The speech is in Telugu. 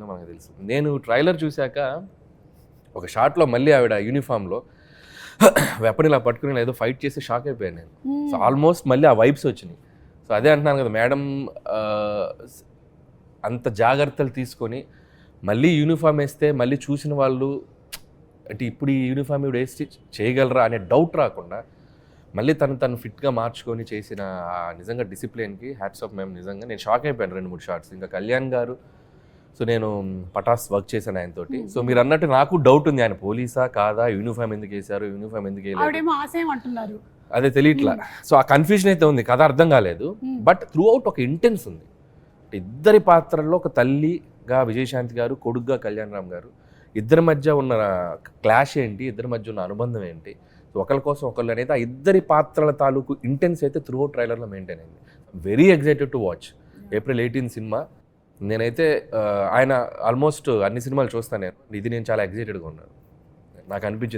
మనకు తెలుసు. నేను ట్రైలర్ చూశాక ఒక షాట్లో మళ్ళీ ఆవిడ యూనిఫామ్లో వెపన్ ఇలా పట్టుకుని ఇలా ఏదో ఫైట్ చేసి షాక్ అయిపోయాను నేను. సో ఆల్మోస్ట్ మళ్ళీ ఆ వైబ్స్ వచ్చినాయి. సో అదే అంటున్నాను కదా మేడం, అంత జాగ్రత్తలు తీసుకొని మళ్ళీ యూనిఫామ్ వేస్తే మళ్ళీ చూసిన వాళ్ళు అంటే ఇప్పుడు ఈ యూనిఫామ్ ఇప్పుడు వేసి చేయగలరా అనే డౌట్ రాకుండా మళ్ళీ తను ఫిట్గా మార్చుకొని చేసిన నిజంగా డిసిప్లిన్కి హ్యాట్స్ ఆఫ్ మేము. నిజంగా నేను షాక్ అయిపోయాను 2-3 షార్ట్స్. ఇంకా కళ్యాణ్ గారు, సో నేను పటాస్ వర్క్ చేశాను ఆయనతోటి. సో మీరు అన్నట్టు నాకు డౌట్ ఉంది, ఆయన పోలీసా కాదా, యూనిఫామ్ ఎందుకు వేశారు, యూనిఫామ్ ఎందుకు వేయలేదు, అదే తెలియట్లా. సో ఆ కన్ఫ్యూజన్ అయితే ఉంది, కథ అర్థం కాలేదు. బట్ త్రూ అవుట్ ఒక ఇంటెన్స్ ఉంది. ఇద్దరి పాత్రల్లో ఒక తల్లిగా విజయశాంతి గారు, కొడుగ్గా కళ్యాణ్ రామ్ గారు, ఇద్దరి మధ్య ఉన్న క్లాష్ ఏంటి, ఇద్దరి మధ్య ఉన్న అనుబంధం ఏంటి, ఒకరి కోసం ఒకళ్ళు అనేది ఆ ఇద్దరి పాత్రల తాలూకు ఇంటెన్స్ అయితే త్రూ అవుట్ ట్రైలర్లో మెయింటైన్ అయింది. Very excited to watch. April 18 cinema. నేనైతే ఆయన ఆల్మోస్ట్ అన్ని సినిమాలు చూస్తాను నేను. ఇది నేను చాలా ఎక్సైటెడ్గా ఉన్నాను, నాకు అనిపించింది.